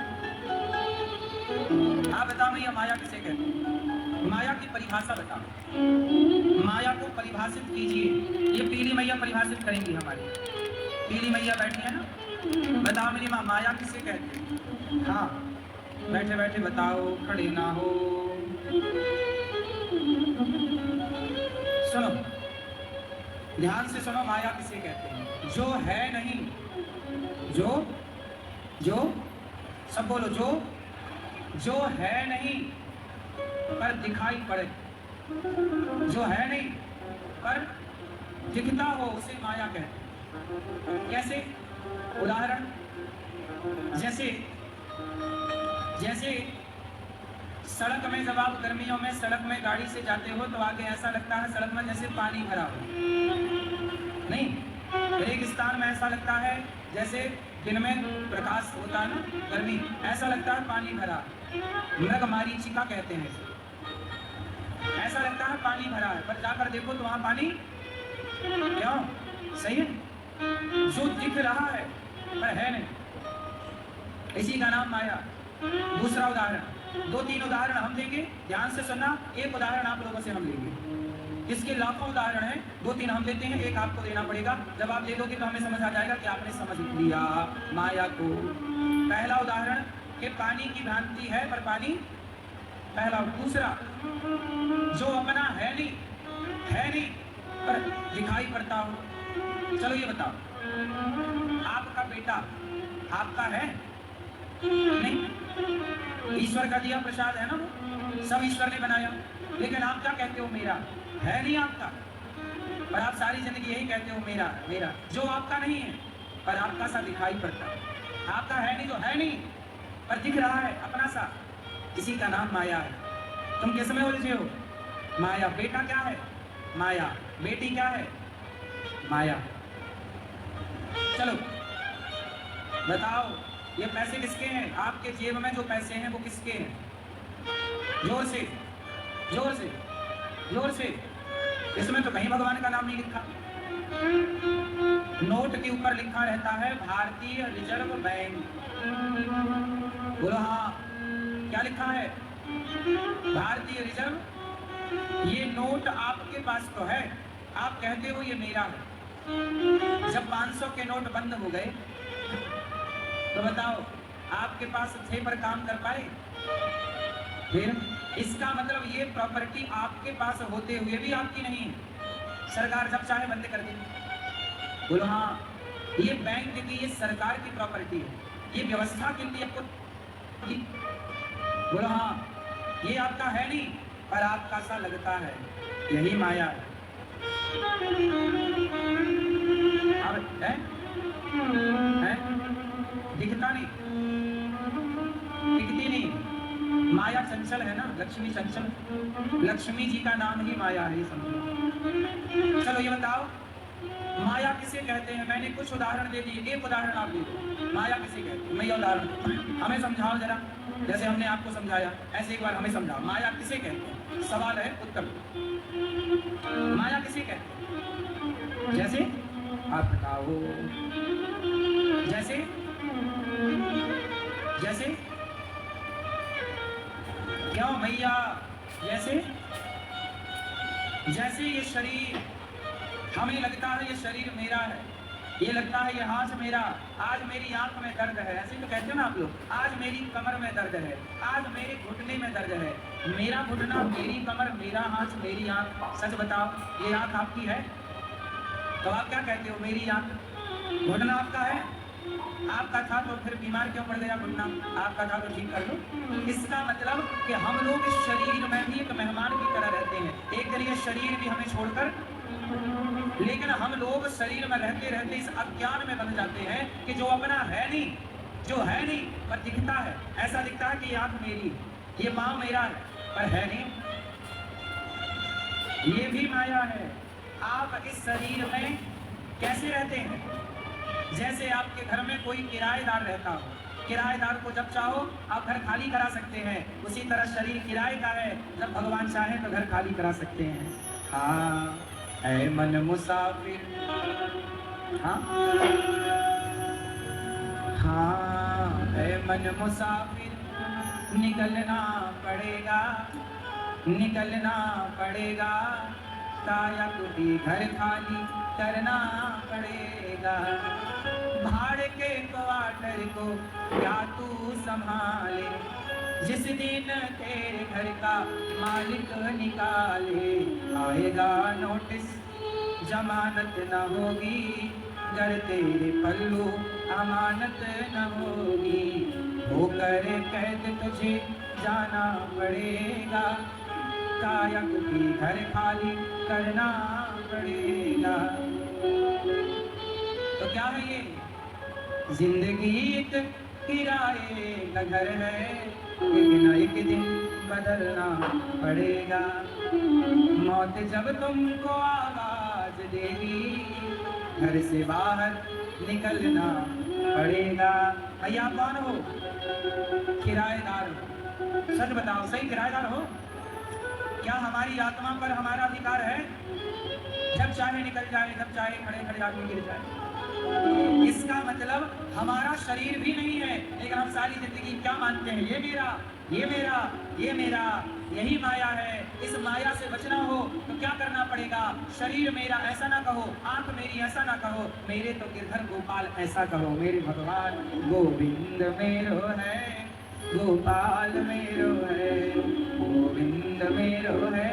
आप बताओ भैया, माया किसे कहते हैं? माया की परिभाषा बताओ, माया को परिभाषित कीजिए। ये पीली मैया परिभाषित करेंगी हमारी। पीली मैया बैठी है ना, बताओ मेरी माँ, माया किसे कहते हैं? हाँ, बैठे बैठे बताओ, खड़े ना हो। सुनो, ध्यान से सुनो, माया किसे कहते हैं? जो है नहीं, जो सब बोलो, जो है नहीं पर दिखाई पड़े, जो है नहीं पर दिखता हो, उसे माया कहते हैं। कैसे? उदाहरण, जैसे सड़क में, जब आप गर्मियों में सड़क में गाड़ी से जाते हो तो आगे ऐसा लगता है सड़क में जैसे पानी भरा हो। नहीं, रेगिस्तान में ऐसा लगता है जैसे दिन में प्रकाश होता है ना, गर्मी, ऐसा लगता है पानी भरा। मृग मरीचिका कहते हैं, ऐसा लगता है पानी भरा है, पर जाकर देखो तो वहाँ पानी क्यों? सही है, जो दिख रहा है पर है नहीं, इसी का नाम माया। दूसरा उदाहरण, 2-3 उदाहरण हम देंगे, ध्यान से सुनना। एक उदाहरण आप लोगों से हम लेंगे, इसके लाखों उदाहरण हैं, 2-3 हम देते हैं, एक आपको देना पड़ेगा। जब आप दे दोगे तो हमें समझ आ जाएगा कि आपने समझ लिया माया को। पहला उदाहरण कि पानी की भ्रांति है पर पानी पहला। दूसरा, जो अपना है नहीं पर दिखाई पड़ता हो। चलो ये बताओ, आपका बेटा आपका है नहीं, ईश्वर का दिया प्रसाद है ना, वो सब ईश्वर ने बनाया, लेकिन आप क्या कहते हो? मेरा है नहीं आपका, पर आप सारी जिंदगी यही कहते हो मेरा मेरा। जो आपका नहीं है पर आपका सा दिखाई पड़ता है, आपका है नहीं जो है नहीं पर दिख रहा है अपना सा, इसी का नाम माया है। तुम किस में उलझे हो? माया। बेटा क्या है? माया। बेटी क्या है? माया। चलो बताओ, ये पैसे किसके हैं? आपके जेब में जो पैसे हैं वो किसके हैं? जोर से जोर से जोर से। इसमें तो कहीं भगवान का नाम नहीं लिखा। नोट के ऊपर लिखा रहता है भारतीय रिजर्व बैंक। बोलो हाँ, क्या लिखा है? भारतीय रिजर्व। ये नोट आपके पास तो है, आप कहते हो ये मेरा है। जब 500 के नोट बंद हो गए तो बताओ, आपके पास थे पर काम कर पाए? फिर इसका मतलब ये प्रॉपर्टी आपके पास होते हुए भी आपकी नहीं है, सरकार जब चाहे बंद कर दे। बोलो हाँ, ये बैंक की, ये सरकार की प्रॉपर्टी है, ये व्यवस्था के लिए आपको। बोलो हाँ, ये आपका है नहीं पर आपका सा लगता है, यही माया है। अब है? दिखता नहीं, दिखती नहीं। माया चंचल है ना, लक्ष्मी चंचल, लक्ष्मी जी का नाम ही माया है, समझो। चलो ये बताओ, माया किसे कहते हैं? मैंने कुछ उदाहरण दे दिए, एक उदाहरण आप दे दो, माया किसे कहते हैं? मैं ये उदाहरण, हमें समझाओ जरा, जैसे हमने आपको समझाया ऐसे एक बार हमें समझाओ, माया किसे कहते हैं? सवाल है, उत्तर। माया किसे कहते हैं? जैसे आप बताओ, जैसे जैसे क्यों भैया? जैसे जैसे ये शरीर, हमें लगता है ये शरीर मेरा है, ये लगता है ये हाथ मेरा, आज मेरी आंख में दर्द है, ऐसे तो कहते हो ना आप लोग, आज मेरी कमर में दर्द है, आज मेरे घुटने में दर्द है। मेरा घुटना, मेरी कमर, मेरा हाथ, मेरी आंख। सच बताओ, ये आंख आपकी है? तो आप क्या कहते हो? मेरी आंख। घुटना आपका है? आपका था तो फिर बीमार क्यों पड़ गया घुटना? आपका था तो ठीक कर लो। इसका मतलब कि हम लोग इस शरीर में भी एक मेहमान की तरह रहते हैं, एक दिन ये शरीर भी हमें छोड़कर, लेकिन हम लोग शरीर में रहते रहते इस अज्ञान में बन जाते हैं कि जो अपना है नहीं, जो है नहीं पर दिखता है, ऐसा दिखता है कि ये आंख मेरी, ये पाँव मेरा है, पर है नहीं। ये भी माया है। आप इस शरीर में कैसे रहते हैं? जैसे आपके घर में कोई किराएदार रहता हो, किराएदार को जब चाहो आप घर खाली करा सकते हैं, उसी तरह शरीर किराए का है, जब भगवान चाहे तो घर खाली करा सकते हैं। हाँ ऐ मन मुसाफिर, हाँ हाँ ऐ मन मुसाफिर, निकलना पड़ेगा, निकलना पड़ेगा, काया कुटी घर खाली करना पड़ेगा। भाड़े के क्वार्टर को क्या तू संभाले, जिस दिन तेरे घर का मालिक निकाले, आएगा नोटिस जमानत न होगी, घर तेरे पल्लू अमानत न होगी, होकर कैद तुझे जाना पड़ेगा, काया कुटी घर खाली करना पड़ेगा। तो क्या है ये? जिंदगी एक किराए का घर है, लेकिन एक दिन बदलना पड़ेगा। मौत जब तुमको आवाज देगी, घर से बाहर निकलना पड़ेगा। भैया कौन हो? किराएदार हो। सच बताओ, सही किराएदार हो? क्या हमारी आत्मा पर हमारा अधिकार है? जब चाहे निकल जाए, जब चाहे खड़े खड़े आदमी गिर जाए। इसका मतलब हमारा शरीर भी नहीं है, लेकिन हम सारी जिंदगी क्या मानते हैं? ये मेरा, ये मेरा, ये मेरा, यही माया है। इस माया से बचना हो तो क्या करना पड़ेगा? शरीर मेरा ऐसा ना कहो, आंख मेरी ऐसा ना कहो, मेरे तो गिरधर गोपाल ऐसा कहो, मेरे भगवान गोविंद मेरो है, गोपाल मेरो है, गोविंद मेरो है,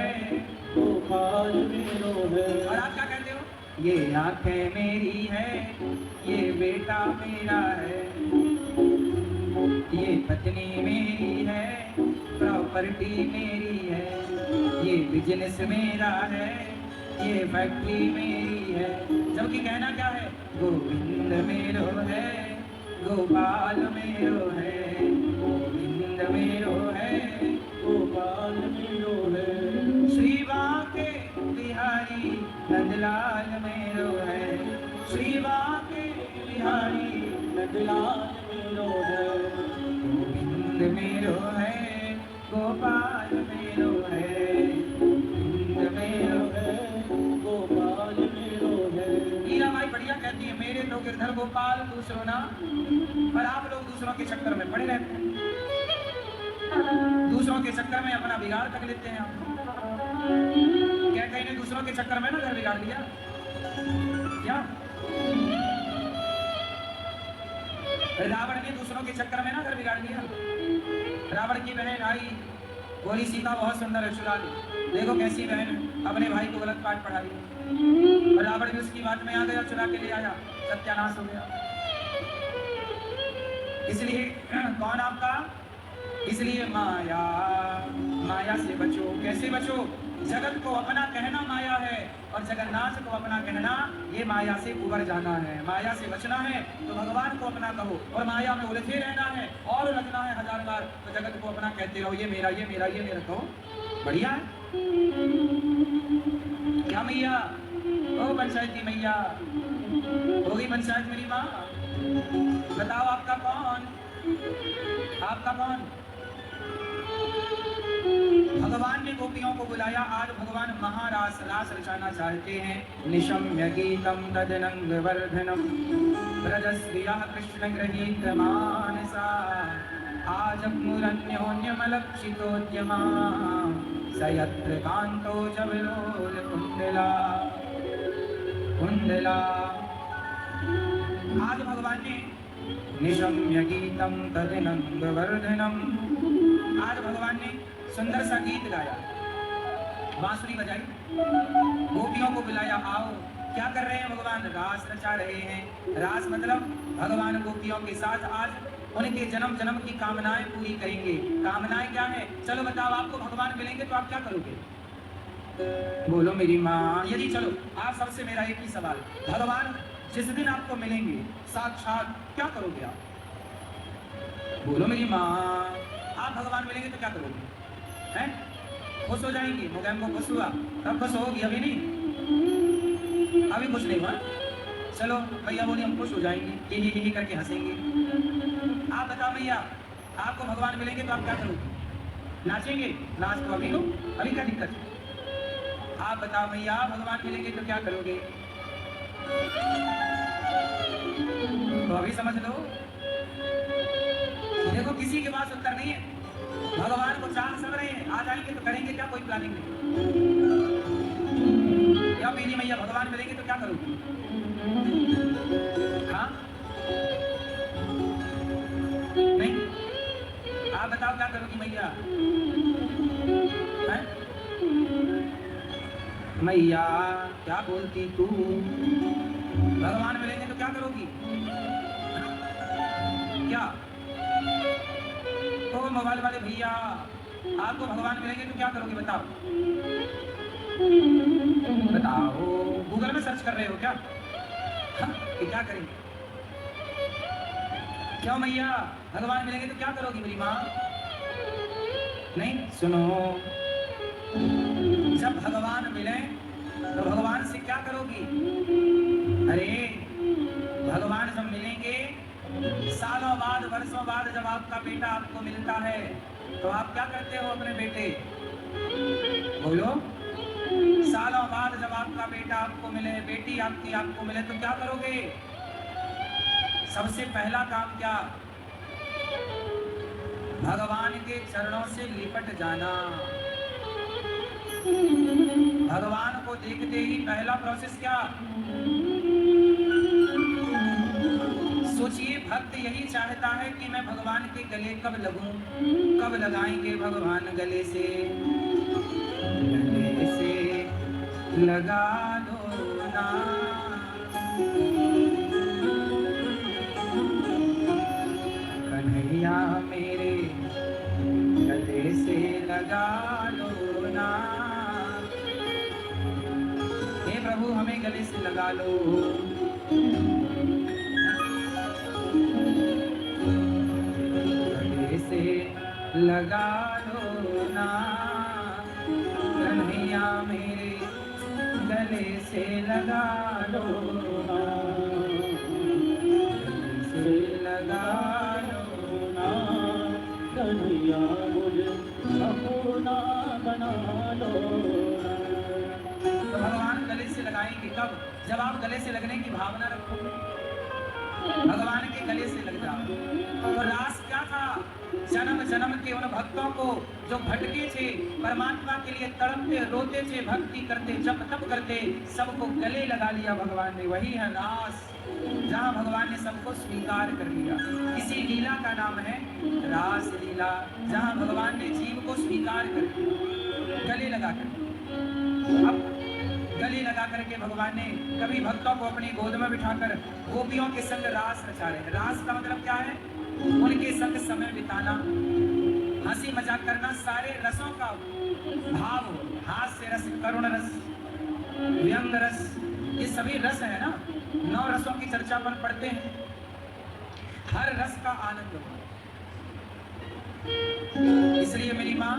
गोपाल मेरो है। और आप क्या कहते हो? ये आंखें मेरी है, ये बेटा मेरा है, ये पत्नी मेरी है, प्रॉपर्टी मेरी है, ये बिजनेस मेरा है, ये फैक्ट्री मेरी है। जबकि कहना क्या है? गोविंद मेरो है, गोपाल मेरो है, गोविंद मेरो है, गोपाल मेरो है। श्री बांके बिहारी नंदलाल मेरो है, श्री बांके बिहारी नंदलाल मेरो है, गोविंद मेरो है, गोपाल मेरो है, गोविंद मेरो है, गोपाल मेरो है। मीराबाई बढ़िया कहती है, मेरे तो गिरधर गोपाल दूसरों ना, पर आप लोग दूसरों के चक्कर में पड़े रहते हैं, दूसरों के चक्कर में अपना बिगाड़ तक लेते हैं। आप क्या कहीं ने दूसरों के चक्कर में ना घर बिगाड़ लिया क्या? रावण ने दूसरों के चक्कर में ना घर बिगाड़ लिया। रावण की बहन आई, बोली सीता बहुत सुंदर है, चुरा ली। देखो कैसी बहन अपने भाई को गलत पाठ पढ़ा रही। और रावण भी उसकी बात में आ गया, चुरा के ले आया, सत्यानाश हो गया। इसलिए कौन आपका? इसलिए माया, माया से बचो। कैसे बचो? जगत को अपना कहना माया है, और जगन्नाथ को अपना कहना ये माया से उबर जाना है। माया से बचना है तो भगवान को अपना कहो, और माया में उलझे रहना है और उलझना है 1000 बार, तो जगत को अपना कहते रहो, ये मेरा, ये मेरा, ये मेरा। कहो बढ़िया है क्या मैया? ओ पंचायती मैया, होगी पंचायत मेरी माँ। बताओ आपका कौन? आपका कौन? भगवान ने गोपियों को बुलाया। आज भगवान महारास रास रचाना चाहते हैं। निशम्य गीतम तदनंग वर्धनम ब्रजस्त्रिया कृष्ण गृहीत मानसा आज मुरन्योन्यमलक्षितोद्यमा सयत्र कांतो जविलोल कुंडला कुंडला। आज भगवान ने निशम्य गीतम तदनंग वर्धनम, आज भगवान ने सुंदर सा गीत गाया, बांसुरी बजाई, गोपियों को बुलाया। आओ, क्या कर रहे हैं भगवान? रास रचा रहे हैं। रास मतलब भगवान गोपियों के साथ आज उनके जन्म जन्म की कामनाएं पूरी करेंगे। कामनाएं क्या है? चलो बताओ, आपको भगवान मिलेंगे तो आप क्या करोगे? बोलो मेरी माँ। यदि चलो, आप सबसे मेरा एक ही सवाल, भगवान जिस दिन आपको मिलेंगे साक्षात, क्या करोगे आप? बोलो मेरी माँ। आप भगवान मिलेंगे तो क्या करोगे? हैं? खुश हो जाएंगे? मुगैम को खुश हुआ, तब खुश होगी, अभी नहीं, अभी खुश नहीं हुआ। चलो भैया बोली हम खुश हो जाएंगे, ये करके हंसेंगे। आप बताओ भैया, आपको भगवान मिलेंगे तो आप क्या करोगे? नाचेंगे? नाच तो अभी लो, अभी क्या दिक्कत है? आप बताओ भैया, भगवान मिलेंगे तो क्या करोगे? तो अभी समझ लो। देखो किसी के पास उत्तर नहीं है। भगवान को चाह सब रहे हैं, आ जाएंगे तो करेंगे क्या? कोई प्लानिंग नहीं। या मेरी मैया, भगवान मिलेंगे तो क्या करोगे? हाँ नहीं? आप बताओ क्या करोगी मैया? मैया क्या बोलती तू? भगवान मिलेंगे तो क्या करोगी? क्या? तो मोबाइल वाले भैया, आपको भगवान मिलेंगे तो क्या करोगे? बताओ बताओ। गूगल में सर्च कर रहे हो क्या? कि क्या करेंगे? क्यों मैया, भगवान मिलेंगे तो क्या करोगी मेरी माँ? नहीं सुनो, जब भगवान मिले तो भगवान से क्या करोगी? अरे भगवान जब मिलेंगे, सालों बाद, वर्षों बाद जब आपका बेटा आपको मिलता है तो आप क्या करते हो अपने बेटे? बोलो। सालों बाद जब आपका बेटा आपको मिले, बेटी आपकी आपको मिले, तो क्या करोगे? सबसे पहला काम क्या? भगवान के चरणों से लिपट जाना। भगवान को देखते ही पहला प्रोसेस क्या? सोचिए, भक्त यही चाहता है कि मैं भगवान के गले कब लगूं। कब लगाएंगे भगवान गले से? गले से लगा दो ना, कन्हैया मेरे गले से लगा लो ना। हे प्रभु, हमें गले से लगा लो। गले से लगा लो ना, कन्हैया मेरे गले से लगा लो ना, गले से लगा लो ना, कन्हैया मुझे अपना बना लो ना। तो भगवान गले से लगाएंगे कब? जब आप गले से लगने की भावना रखोगे, भगवान के गले से लग जाओ। तो रास क्या था? जन्म जन्म के उन भक्तों को जो भटके थे, परमात्मा के लिए तड़पते रोते थे, भक्ति करते, जप तप करते, सबको गले लगा लिया भगवान ने। वही है रास, जहाँ भगवान ने सबको स्वीकार कर लिया। इसी लीला का नाम है रास लीला, जहाँ भगवान ने जीव को स्वीकार कर लिया गले लगा कर। अब गले लगा करके भगवान ने कभी भक्तों को अपनी गोद में बिठाकर गोपियों के संग रास रचा रहे। रास का मतलब क्या है? उनके संग समय बिताना, हंसी मजाक करना, सारे रसों का भाव, हास्य रस, करुण रस, व्यंग रस, ये सभी रस है ना। 9 रसों की चर्चा पर पढ़ते हैं, हर रस का आनंद हो। इसलिए मेरी माँ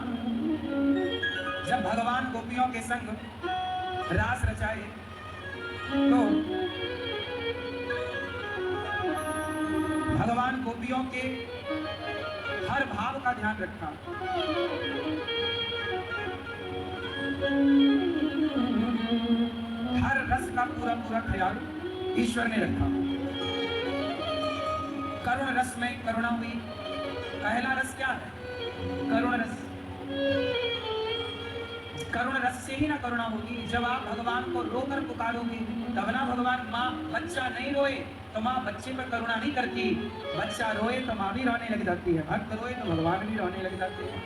जब भगवान गोपियों के संग रास रचाए तो भगवान गोपियों के हर भाव का ध्यान रखा। हर रस का पूरा पूरा ख्याल ईश्वर ने रखा। करुण रस में करुणा हुई। पहला रस क्या है? करुण रस। करुण रस से ही ना करुणा होगी। जब आप भगवान को रोकर पुकारोगे तब ना भगवान। माँ बच्चा नहीं रोए तो माँ बच्चे पर करुणा नहीं करती, बच्चा रोए तो माँ भी रोने लग जाती है, भक्त रोए तो भगवान भी रोने लग जाते हैं।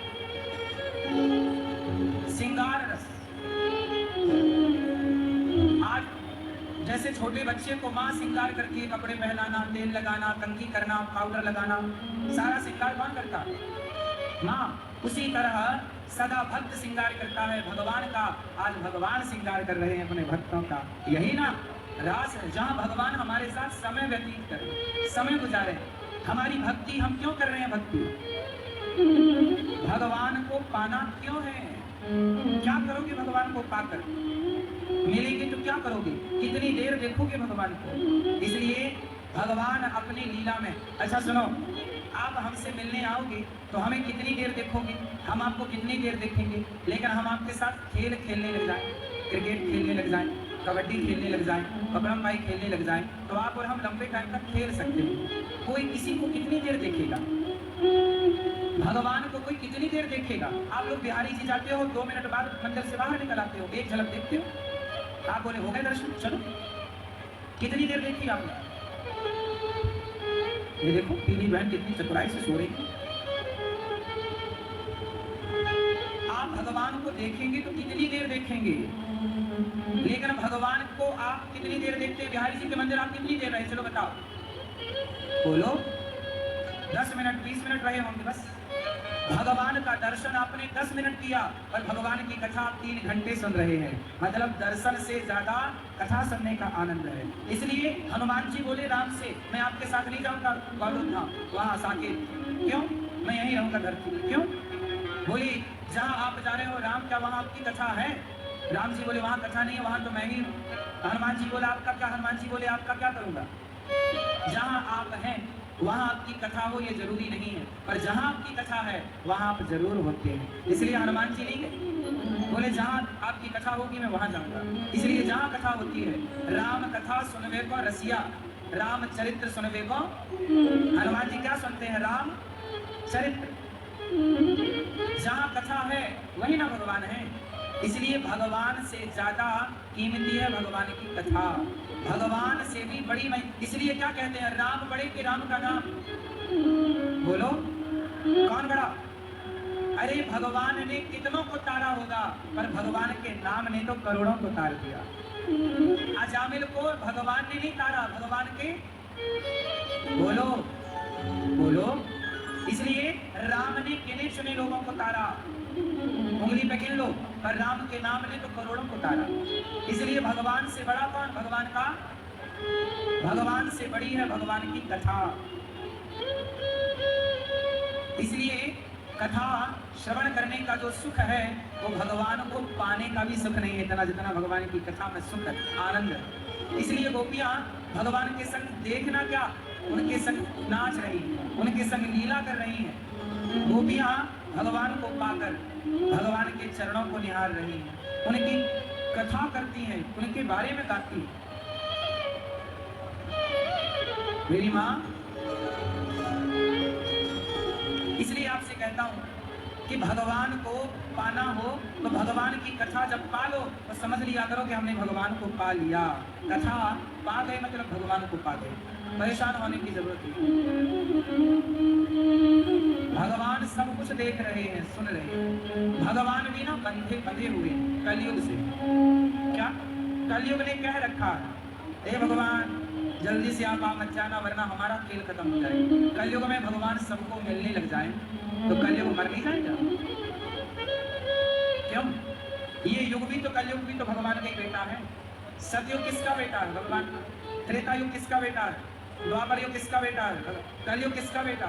श्रृंगार रस। आज जैसे छोटे बच्चे को माँ श्रृंगार करती है, कपड़े पहनाना, तेल लगाना, कंघी करना, पाउडर लगाना, सारा श्रृंगार कौन करता है? माँ। उसी तरह सदा भक्त श्रृंगार करता है भगवान का। आज भगवान श्रृंगार कर रहे हैं अपने भक्तों का। यही ना रास है, जहाँ भगवान हमारे साथ समय व्यतीत करें, समय गुजारे। हमारी भक्ति हम क्यों कर रहे हैं? भक्ति भगवान को पाना क्यों है? क्या करोगे भगवान को पाकर? मिलेंगे तो क्या करोगे? कितनी देर देखोगे भगवान को? इसलिए भगवान अपनी लीला में, अच्छा सुनो, आप हमसे मिलने आओगे तो हमें कितनी देर देखोगे? हम आपको कितनी देर देखेंगे? लेकिन हम आपके साथ खेल खेलने लग जाएं, क्रिकेट खेलने लग जाएं, कबड्डी खेलने लग जाएं, पकड़म पाई खेलने लग जाएं, तो आप और हम लंबे टाइम तक खेल सकते हैं। कोई किसी को कितनी देर देखेगा? भगवान को कोई कितनी देर देखेगा? आप लोग बिहारी जी जाते हो, 2 मिनट बाद मंदिर से बाहर निकल आते हो, एक झलक देखते हो, आप बोले हो गए दर्शन, चलो। कितनी देर देखी आपने? ये देखो पीली बहन कितनी चतुराई से सो रही है। आप भगवान को देखेंगे तो कितनी देर देखेंगे? लेकिन भगवान को आप कितनी देर देखते हैं? बिहारी जी के मंदिर आप कितनी देर रहे? चलो बताओ, बोलो। 10 मिनट 20 मिनट रहे होंगे बस। भगवान का दर्शन आपने 10 मिनट किया और भगवान की कथा आप 3 घंटे सुन रहे हैं। मतलब दर्शन से ज्यादा कथा सुनने का आनंद है। इसलिए हनुमान जी बोले राम से, मैं आपके साथ नहीं जाऊंगा गौलोक धाम, वहां साकेत। क्यों? मैं यहीं रहूंगा धरती में। क्यों? बोली जहां आप जा रहे हो राम, क्या वहां आपकी कथा है? राम जी बोले वहां कथा नहीं है, वहां तो मैं ही हूँ। हनुमान जी बोला आपका क्या? हनुमान जी बोले आपका क्या करूंगा? जहां आप हैं वहां आपकी कथा हो ये जरूरी नहीं है, पर जहां आपकी कथा है वहां आप जरूर होते हैं। इसलिए हनुमान जी नहीं गए, बोले जहाँ आपकी कथा होगी मैं वहां जाऊंगा। इसलिए जहाँ कथा होती है, राम कथा सुनवे को रसिया, राम चरित्र सुनवे को। हनुमान जी क्या सुनते हैं? राम चरित्र। जहाँ कथा है वही ना भगवान है। इसलिए भगवान से ज्यादा कीमती है भगवान की कथा, भगवान से भी बड़ी। इसलिए क्या कहते हैं, राम बड़े के राम का नाम। बोलो कौन बड़ा? अरे भगवान ने कितनों को तारा होगा, पर भगवान के नाम ने तो करोड़ों को तार दिया। अजामिल को भगवान ने नहीं तारा, भगवान के। बोलो बोलो। इसलिए राम ने गिने चुने लोगों को तारा, उंगली पे गिन लो, पर राम के नाम ने तो करोड़ों को तारा। इसलिए भगवान से बड़ा कौन? भगवान का, भगवान से बड़ी है भगवान की कथा। इसलिए कथा श्रवण करने का जो सुख है वो भगवान को पाने का भी सुख नहीं है इतना, जितना भगवान की कथा में सुख है, आनंद है। इसलिए गोपियां भगवान के संग देखना क्या, उनके संग नाच रही हैं, उनके संग लीला कर रही हैं। गोपियां भगवान को पाकर भगवान के चरणों को निहार रही हैं, उनकी कथा करती हैं, उनके बारे में गाती हैं। मेरी माँ, इसलिए आपसे कहता हूं कि भगवान को पाना हो तो भगवान की कथा जब पा लो तो समझ लिया करो कि हमने भगवान को पा लिया। कथा पा गए मतलब भगवान को पा गए, परेशान होने की जरूरत नहीं। भगवान सब कुछ देख रहे हैं, सुन रहे हैं। भगवान भी ना बंधे हुए कलयुग से। क्या कलयुग ने कह रखा है, हे भगवान जल्दी से आप मत जाना वरना हमारा खेल खत्म हो जाएगा। कलयुग में भगवान सबको मिलने लग जाए तो कलयुग मर नहीं जाएगा? क्यों? ये युग भी तो, कलयुग भी तो भगवान का ही बेटा है। सतयुग किसका बेटा है? भगवान का। त्रेता युग किसका बेटा है? द्वापर युग किसका बेटा है? कलयुग किसका बेटा?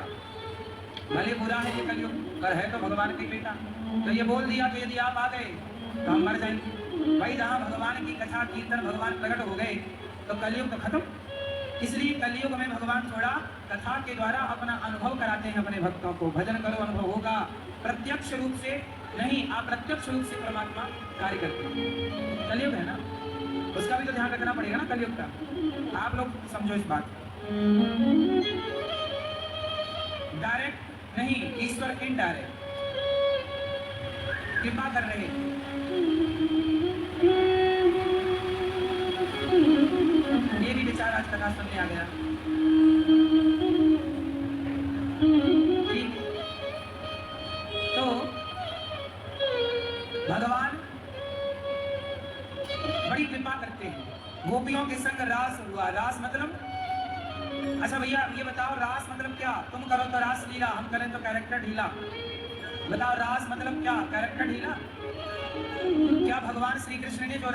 भले बुरा है ये कलयुग, पर है तो भगवान का ही बेटा। तो ये बोल दिया कि यदि आप आ गए तो हम मर जाएंगे। भाई जहाँ भगवान की कथा कीर्तन भगवान प्रकट हो गए तो कलयुग तो खत्म। इसलिए कलयुग में भगवान थोड़ा कथा के द्वारा अपना अनुभव कराते हैं अपने भक्तों को। भजन करो अनुभव होगा, प्रत्यक्ष रूप से नहीं, अप्रत्यक्ष रूप से परमात्मा कार्य करते हैं। कलयुग है ना, उसका भी तो ध्यान रखना पड़ेगा ना कलयुग का। आप लोग समझो इस बात। डायरेक्ट नहीं, ईश्वर इनडायरेक्ट कृपा कर रहे हैं। ये भी विचार आज कथा सुनने आ गया। ठीक, तो भगवान बड़ी कृपा करते हैं। गोपियों के संग रास हुआ। रास मतलब, अच्छा भैया ये बताओ रास मतलब क्या? तुम करो तो रास लीला, हम करें तो कैरेक्टर ढीला। बताओ रास मतलब क्या? कैरेक्टर ढीला। क्या भगवान श्री कृष्ण ने जो